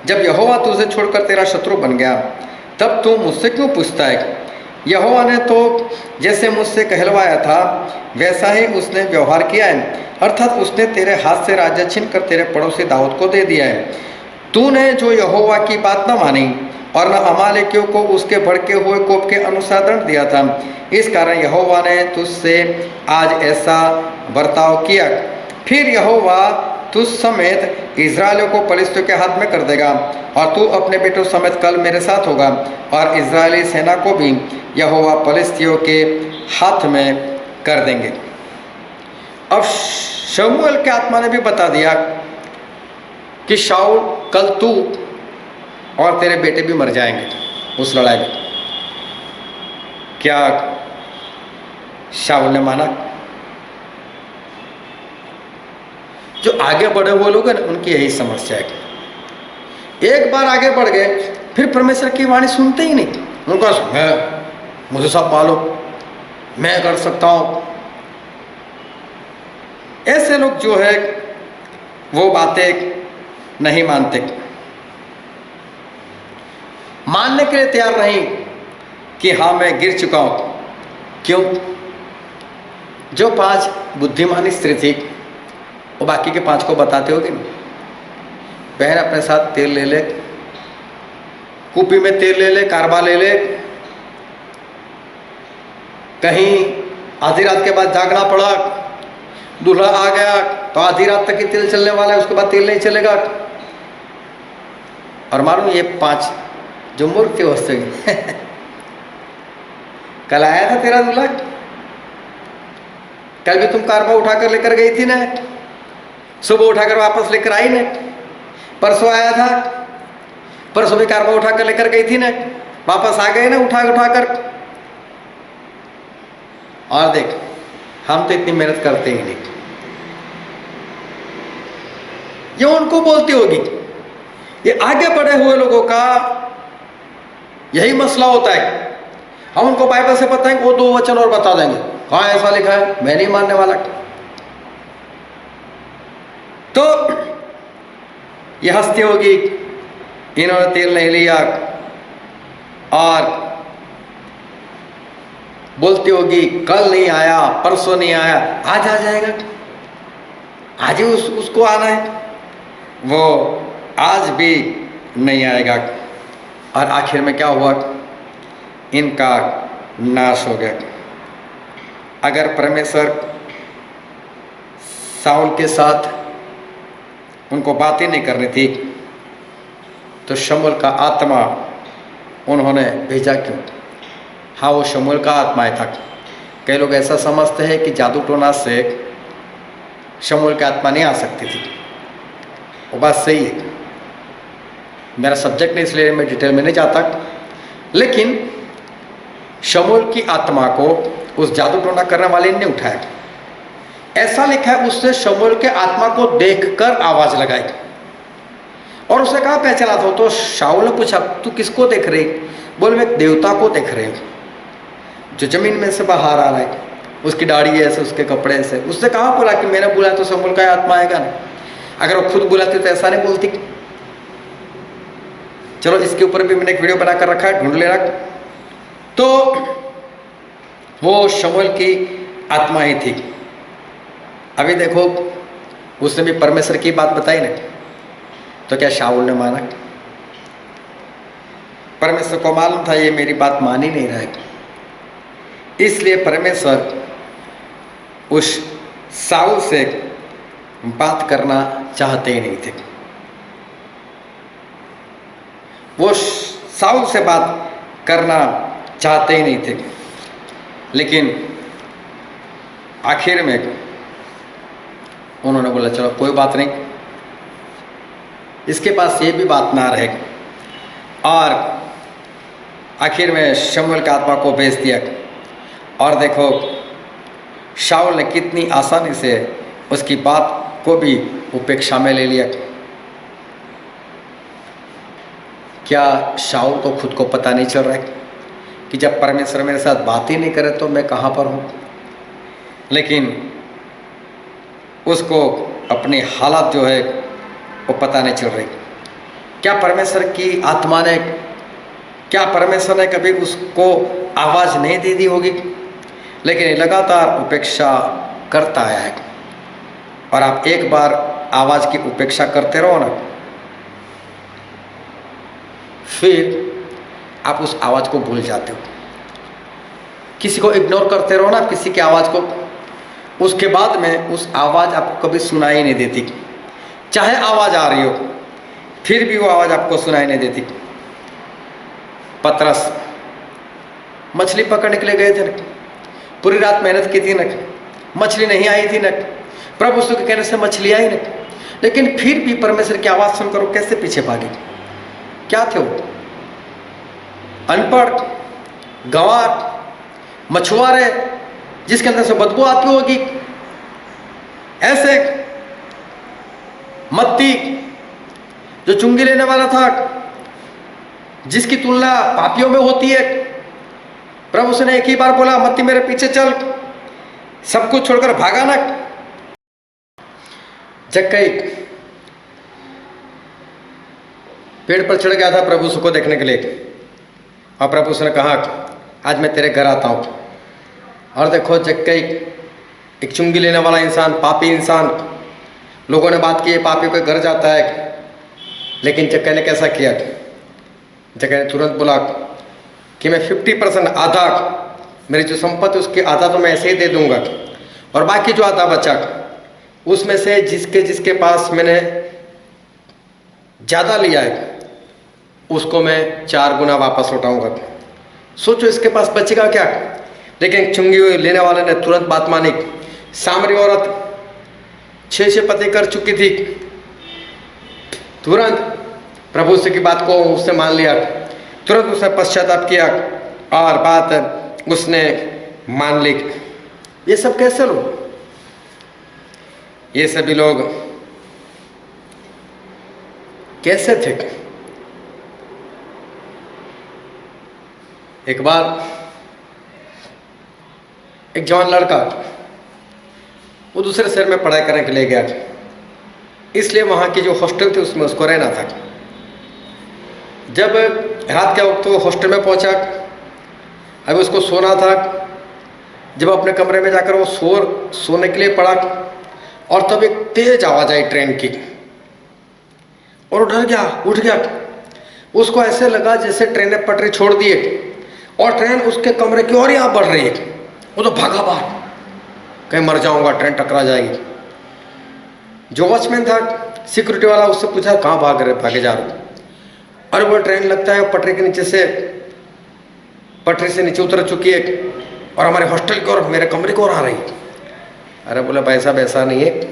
जब यहोवा तुझे छोड़कर तेरा शत्रु बन गया, तब तू मुझसे क्यों पूछता है? यहोवा ने तो जैसे मुझसे कहलवाया था वैसा ही उसने व्यवहार किया है, अर्थात उसने तेरे हाथ से राज्य छीनकर तेरे पड़ोसी दाऊद को दे दिया है। तूने जो यहोवा की बात न मानी और न अमालेकियों को उसके भड़के हुए कोप के अनुसार दंड दिया था, इस कारण यहोवा ने तुझसे आज ऐसा बर्ताव किया। फिर यहोवा तुझ समेत इज़राइलियों को पलिश्तियों के हाथ में कर देगा, और तू अपने बेटों समेत कल मेरे साथ होगा, और इज़राइली सेना को भी यहोवा पलिश्तियों के हाथ में कर देंगे। अब शमूएल के आत्मा ने भी बता दिया कि शाऊल, कल तू और तेरे बेटे भी मर जाएंगे उस लड़ाई में। क्या शाऊल ने माना? जो आगे बढ़े हुए लोग हैं ना, उनकी यही समस्या है। एक बार आगे बढ़ गए, फिर परमेश्वर की वाणी सुनते ही नहीं। उनका मुझे सब मालूम, मैं कर सकता हूँ। ऐसे लोग जो है वो बातें नहीं मानते, मानने के लिए तैयार नहीं कि हाँ मैं गिर चुका हूँ। क्यों? जो 5 बुद्धिमानी स्त्री थी वो बाकी के 5 को बताते होगी ना, बहन अपने साथ तेल ले ले, कुपी में तेल ले ले, कारबा ले ले, कहीं आधी रात के बाद जागना पड़ा, दूल्हा आ गया तो आधी रात तक ही तेल चलने वाला है, उसके बाद तेल नहीं चलेगा। और मालूम ये 5 जो मूर्ख थे उससे कल आया था तेरा दूल्हा, कल भी तुम कारबा उठाकर लेकर गई थी ना, सुबह उठाकर वापस लेकर आई ना, परसों आया था, परसों भी कारबा उठाकर लेकर गई थी ना, वापस आ गए ना उठाकर। और देख, हम तो इतनी मेहनत करते ही नहीं। ये उनको बोलती होगी। ये आगे बढ़े हुए लोगों का यही मसला होता है। हम उनको बाइबल से बताएंगे, वो 2 वचन और बता देंगे, कहाँ ऐसा लिखा है, मैं नहीं मानने वाला। तो ये हंसती होगी, इन्होंने तेल नहीं लिया, और बोलती होगी कल नहीं आया, परसों नहीं आया, आज आ जाएगा, आज ही उसको आना है। वो आज भी नहीं आएगा। और आखिर में क्या हुआ? इनका नाश हो गया। अगर परमेश्वर साउल के साथ उनको बातें नहीं करनी थी तो शमूएल का आत्मा उन्होंने भेजा क्यों? हाँ, वो शमूएल का आत्मा था। कई लोग ऐसा समझते हैं कि जादू टोना से शमूएल की आत्मा नहीं आ सकती थी। वो बात सही है, मेरा सब्जेक्ट नहीं इसलिए मैं डिटेल में नहीं जाता, लेकिन शमूएल की आत्मा को उस जादू टोना करने वाले ने उठाया। ऐसा लिखा है, उसने शमूएल के आत्मा को देखकर आवाज लगाई और उसने कहा पहचाना था। तो शाऊल ने पूछा तू किसको देख रही? बोले मैं एक देवता को देख रही हूँ जो जमीन में से बाहर आ रहा है, उसकी दाढ़ी ऐसे, उसके कपड़े ऐसे। उसने कहा बोला कि मैंने बुलाया तो शमूएल का आत्मा आएगा ना? अगर वो खुद बुलाती तो ऐसा नहीं बोलती। चलो, इसके ऊपर भी मैंने एक वीडियो बनाकर रखा है, ढूंढ लेना। तो वो शमूएल की आत्मा ही थी। अभी देखो, उसने भी परमेश्वर की बात बताई ना, तो क्या शाऊल ने माना? परमेश्वर को मालूम था ये मेरी बात मान ही नहीं रहा है, इसलिए परमेश्वर उस शाऊल से बात करना चाहते ही नहीं थे। वो शाऊल से बात करना चाहते ही नहीं थे, लेकिन आखिर में उन्होंने बोला चलो कोई बात नहीं, इसके पास ये भी बात ना रहे। और आखिर में शमूएल की आत्मा को भेज दिया। और देखो, शाऊल ने कितनी आसानी से उसकी बात को भी उपेक्षा में ले लिया। क्या शाऊल को खुद को पता नहीं चल रहा है कि जब परमेश्वर मेरे साथ बात ही नहीं करे तो मैं कहाँ पर हूँ? लेकिन उसको अपनी हालत जो है वो पता नहीं चल रही। क्या परमेश्वर की आत्मा ने, क्या परमेश्वर ने कभी उसको आवाज़ नहीं दे दी होगी? लेकिन ये लगातार उपेक्षा करता आया है। और आप एक बार आवाज़ की उपेक्षा करते रहो ना, फिर आप उस आवाज़ को भूल जाते हो। किसी को इग्नोर करते रहो ना, किसी की आवाज़ को, उसके बाद में उस आवाज़ आपको कभी सुनाई नहीं देती। चाहे आवाज़ आ रही हो फिर भी वो आवाज़ आपको सुनाई नहीं देती। पतरस मछली पकड़ने के लिए गए थे न, पूरी रात मेहनत की थी न, मछली नहीं आई थी न, प्रभु यीशु के कहने से मछली आई न, लेकिन फिर भी परमेश्वर की आवाज़ सुनकर वो कैसे पीछे भागे? क्या थे वो? अनपढ़, गंवार, मछुआरे जिसके अंदर से बदबू आती होगी, ऐसे मत्ती जो चुंगी लेने वाला था, जिसकी तुलना पापियों में होती है। प्रभु से ने एक ही बार बोला मत्ती मेरे पीछे चल, सब कुछ छोड़कर भागा ना। जक्कई पेड़ पर चढ़ गया था प्रभु यीशु को देखने के लिए, और प्रभु यीशु ने कहा आज मैं तेरे घर आता हूँ। और देखो, जक्कई एक चुंगी लेने वाला इंसान, पापी इंसान, लोगों ने बात की पापी के घर जाता है, लेकिन जक्कई ने कैसा किया? जक्कई ने तुरंत बोला कि मैं 50% आधा, मेरी जो संपत्ति उसकी आधा तो मैं ऐसे ही दे दूंगा, और बाकी जो आधा बचा उसमें से जिसके पास मैंने ज़्यादा लिया है उसको मैं 4 गुना वापस लौटाऊंगा। सोचो इसके पास बचेगा क्या? लेकिन चुंगी लेने वाले ने तुरंत बात मानी। सामरी औरत 6 पति कर चुकी थी, तुरंत प्रभु से की बात को उसने मान लिया, तुरंत उसने पश्चाताप किया और बात उसने मान ली। ये सब कैसे लोग? ये सभी लोग कैसे थे? एक बार एक जवान लड़का वो दूसरे शहर में पढ़ाई करने के लिए गया, इसलिए वहाँ की जो हॉस्टल थी उसमें उसको रहना था। जब रात के वक्त वो हॉस्टल में पहुँचा, अभी उसको सोना था। जब अपने कमरे में जाकर वो सोने के लिए पड़ा और तब एक तेज आवाज़ आई ट्रेन की और डर गया, उठ गया। उसको ऐसे लगा जैसे ट्रेन ने पटरी छोड़ दी है और ट्रेन उसके कमरे की ओर यहाँ बढ़ रही है। वो तो भागा बाहर, कहीं मर जाऊंगा, ट्रेन टकरा जाएगी। जो वॉचमैन था, सिक्योरिटी वाला, उससे पूछा कहाँ भागे जा रहे हो? और वो ट्रेन लगता है पटरी के नीचे से, पटरी से नीचे उतर चुकी है और हमारे हॉस्टल की ओर, मेरे कमरे की ओर आ रही है। अरे बोला पैसा वैसा नहीं है,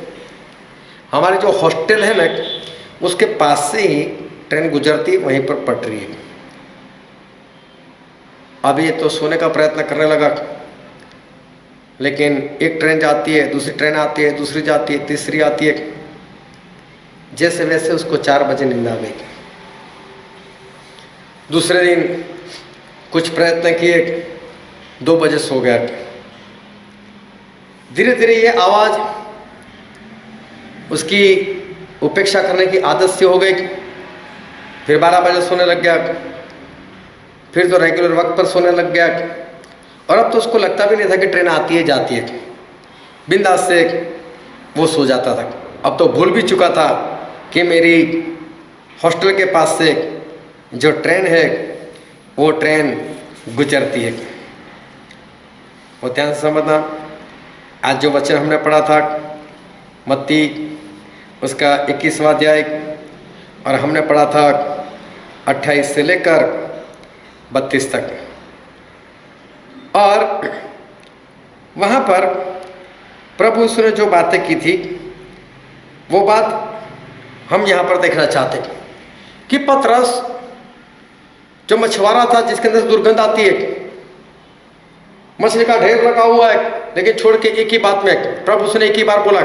हमारे जो हॉस्टल है ना उसके पास से ही ट्रेन गुजरती, वहीं पर पटरी है। अभी ये तो सोने का प्रयत्न करने लगा, लेकिन एक ट्रेन जाती है, दूसरी ट्रेन आती है, दूसरी जाती है, तीसरी आती है। जैसे वैसे उसको 4 बजे नींद आ गई। दूसरे दिन कुछ प्रयत्न किए, 2 बजे सो गया। धीरे धीरे ये आवाज़ उसकी उपेक्षा करने की आदत सी हो गई। फिर 12 बजे सोने लग गया, फिर तो रेगुलर वक्त पर सोने लग गया। और अब तो उसको लगता भी नहीं था कि ट्रेन आती है जाती है, बिंदास से वो सो जाता था। अब तो भूल भी चुका था कि मेरी हॉस्टल के पास से जो ट्रेन है वो ट्रेन गुजरती है। वो ध्यान से समझना, आज जो वचन हमने पढ़ा था मत्ती उसका 21वां अध्याय, और हमने पढ़ा था 28 से लेकर 32 तक। और वहाँ पर प्रभु यीशु ने जो बातें की थी वो बात हम यहाँ पर देखना चाहते कि पतरस जो मछुआरा था, जिसके अंदर दुर्गंध आती है, मछली का ढेर लगा हुआ है, लेकिन छोड़ के एक ही बात में प्रभु यीशु ने एक ही बार बोला,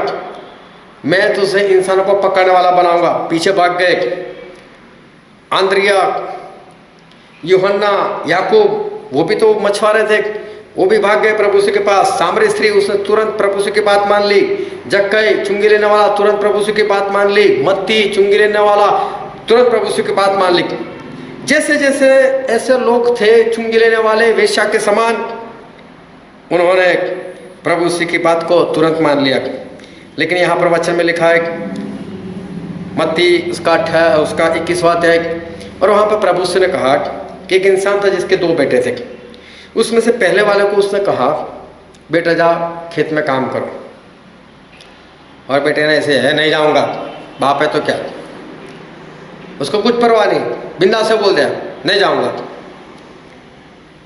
मैं तुझे इंसानों को पकड़ने वाला बनाऊंगा। पीछे भाग गए आंद्रिया, यूहन्ना, याकूब, वो भी तो मछुआरे थे, वो भी भाग गए प्रभु यीशु के पास। सामरी स्त्री, उसने तुरंत प्रभु यीशु की बात मान ली। जक्कई चुंगी लेने वाला तुरंत प्रभु यीशु की बात मान ली। मत्ती चुंगी लेने वाला तुरंत प्रभु यीशु की बात मान ली। जैसे जैसे ऐसे लोग थे चुंगी लेने वाले, वेश्या के समान, उन्होंने प्रभु यीशु की बात को तुरंत मान लिया। लेकिन यहाँ पर वचन में लिखा है मत्ती उसका 21वां अध्याय, और वहाँ पर प्रभु यीशु ने कहा कि एक इंसान था जिसके 2 बेटे थे। उसमें से पहले वाले को उसने कहा, बेटा जा खेत में काम करो। और बेटे ने ऐसे, है नहीं जाऊँगा, बाप है तो क्या, उसको कुछ परवाह नहीं, बिंदास से बोल दिया नहीं जाऊँगा।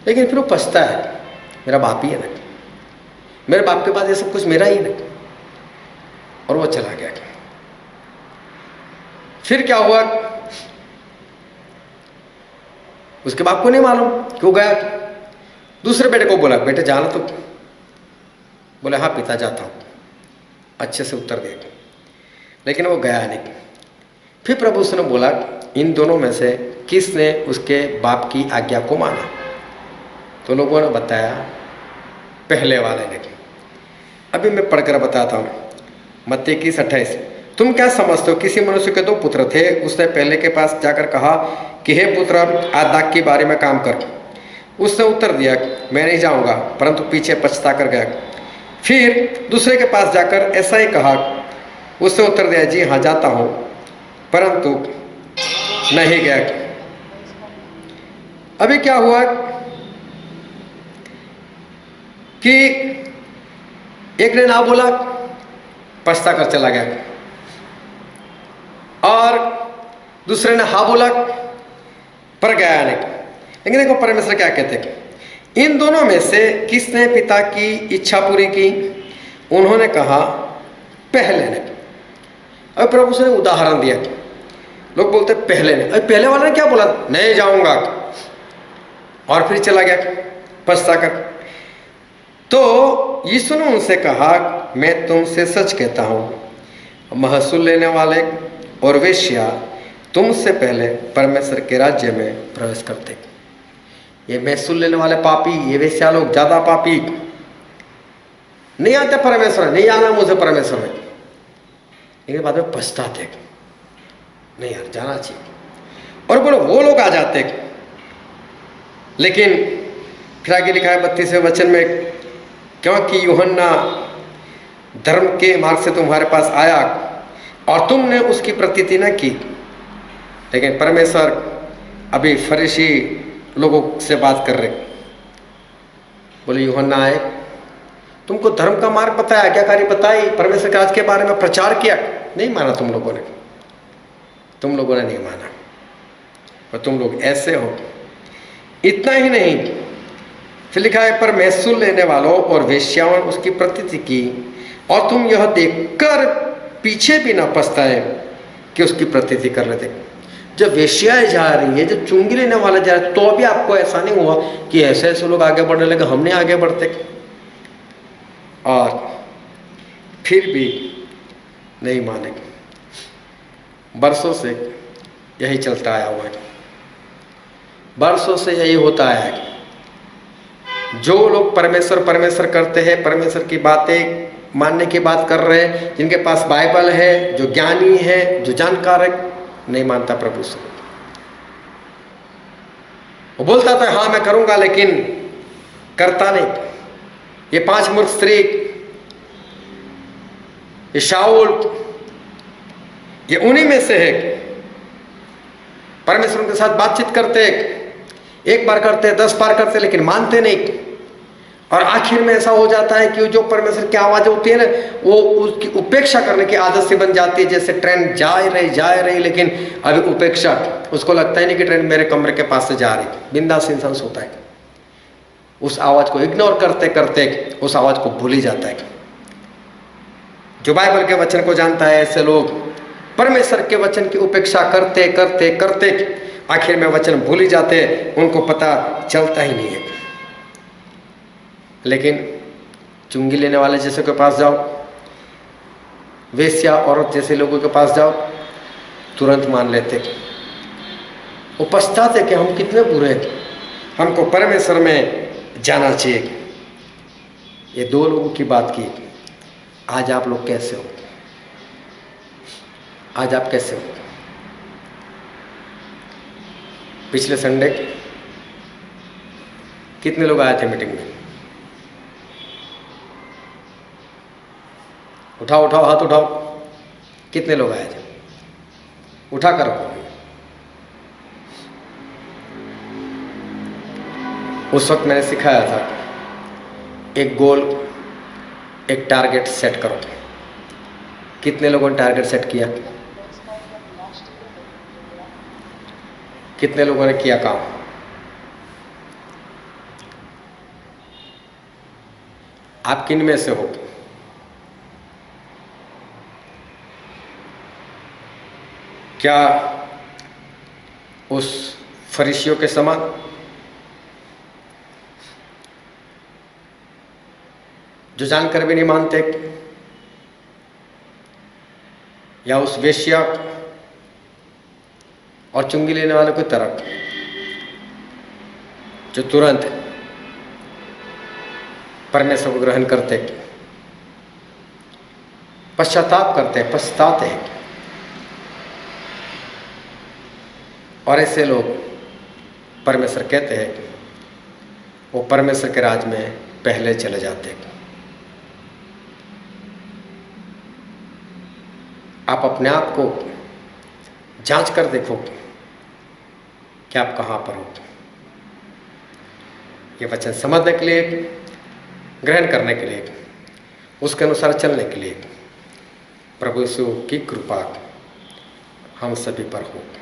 लेकिन फिर वो पछता है, मेरा बाप ही है ना, मेरे बाप के पास ये सब कुछ मेरा ही ना। और वो चला गया। फिर क्या हुआ उसके बाप को नहीं मालूम क्यों गया। दूसरे बेटे को बोला, बेटे जाना तो? बोले हाँ पिता जाता हूँ, अच्छे से उत्तर दे। लेकिन वो गया नहीं। फिर प्रभु उसने बोला, इन दोनों में से किसने उसके बाप की आज्ञा को माना? तो लोगों ने बताया पहले वाले ने। अभी मैं पढ़कर बताता हूँ मत्ती 21:28। तुम क्या समझते हो, किसी मनुष्य के 2 पुत्र थे। उसने पहले के पास जाकर कहा कि हे पुत्र, आज दाख की बारी में काम कर। उसने उत्तर दिया, मैं नहीं जाऊंगा, परंतु पीछे पछता कर गया। फिर दूसरे के पास जाकर ऐसा ही कहा। उसने उत्तर दिया, जी हाँ जाता हूँ, परंतु नहीं गया। अभी क्या हुआ कि एक ने ना बोला, पछता कर चला गया, और दूसरे ने हाँ बोला पर गया नहीं। लेकिन देखो परमेश्वर क्या कहते हैं, इन दोनों में से किसने पिता की इच्छा पूरी की? उन्होंने कहा पहले ने। अब प्रभु से उदाहरण दिया। लोग बोलते पहले ने, अरे पहले वाले ने क्या बोला? नहीं जाऊंगा, और फिर चला गया पछता कर। तो यीशु ने उनसे कहा, मैं तुमसे सच कहता हूं, महसूल लेने वाले और वेश्या तुमसे पहले परमेश्वर के राज्य में प्रवेश करते। ये महसूल लेने वाले पापी, ये वेश्या लोग ज्यादा पापी नहीं आते परमेश्वर, नहीं आना मुझे परमेश्वर में। लेकिन बाद में पछताते, नहीं यार जाना चाहिए। और बोलो वो लोग आ जाते, लेकिन फिर आगे लिखा है 32वें वचन में, क्योंकि यूहन्ना धर्म के मार्ग से तुम्हारे पास आया और तुमने उसकी प्रतीति न की, लेकिन परमेश्वर अभी फरीसी लोगों से बात कर रहे। बोले यूहन्ना आए, तुमको धर्म का मार्ग बताया, क्या कार्य बताई, परमेश्वर के राज के बारे में प्रचार किया, नहीं माना तुम लोगों ने, तुम लोगों ने नहीं माना, और तुम लोग ऐसे हो। इतना ही नहीं, फिर लिखा है पर महसूल लेने वालों और वेश्याओं ने उसकी प्रतीति की, और तुम यह देखकर पीछे भी ना पछताए कि उसकी प्रतीति कर रहे थे। जब वेश्याएं जा रही है, जब चुंगी लेने वाले जा रहे, तो भी आपको ऐसा नहीं हुआ कि ऐसे ऐसे लोग आगे बढ़ने लगे, हमने आगे बढ़ते, और फिर भी नहीं माने। बरसों से यही चलता आया हुआ है, बरसों से यही होता आया है। जो लोग परमेश्वर परमेश्वर करते हैं, परमेश्वर की बातें मानने की बात कर रहे हैं, जिनके पास बाइबल है, जो ज्ञानी है, जो जानकार है, नहीं मानता प्रभु से। वो बोलता था हाँ मैं करूंगा, लेकिन करता नहीं। ये 5 मूर्ख स्त्री, ये शाऊल, ये उन्हीं में से है। परमेश्वर के साथ बातचीत करते, एक बार करते, 10 बार करते, लेकिन मानते नहीं। और आखिर में ऐसा हो जाता है कि जो परमेश्वर की आवाज होती है ना, वो उसकी उपेक्षा करने की आदत से बन जाती है। जैसे ट्रेन जा रही, लेकिन अभी उपेक्षा, उसको लगता ही नहीं कि ट्रेन मेरे कमरे के पास से जा रही, बिंदास इंसान सोता है। उस आवाज को इग्नोर करते करते उस आवाज को भूल ही जाता है। जो बाइबल के वचन को जानता है, ऐसे लोग परमेश्वर के वचन की उपेक्षा करते करते करते आखिर में वचन भूल ही जाते, उनको पता चलता ही नहीं है। लेकिन चुंगी लेने वाले जैसे के पास जाओ, वेश्या औरत जैसे लोगों के पास जाओ, तुरंत मान लेते, वो पछताते कि हम कितने बुरे हैं, हमको परमेश्वर में जाना चाहिए। ये 2 लोगों की बात की। आज आप लोग कैसे हो? आज आप कैसे हो? पिछले संडे कितने लोग आए थे मीटिंग में? उठाओ हाथ उठाओ, कितने लोग आए थे? उठा कर रखो। उस वक्त मैंने सिखाया था, एक गोल, एक टारगेट सेट करो। कितने लोगों ने टारगेट सेट किया? कितने लोगों ने किया काम? आप किन में से हो? क्या उस फरीसियों के समान, जो जानकर भी नहीं मानते, या उस वेश्या और चुंगी लेने वालों की तरह, जो तुरंत परमेश्वर को ग्रहण करते, पश्चाताप करते, पछताते हैं? और ऐसे लोग परमेश्वर कहते हैं वो परमेश्वर के राज में पहले चले जाते हैं। आप अपने आप को जांच कर देखो कि आप कहाँ पर हो। ये वचन समझने के लिए, ग्रहण करने के लिए, उसके अनुसार चलने के लिए प्रभु यीशु की कृपा हम सभी पर हो।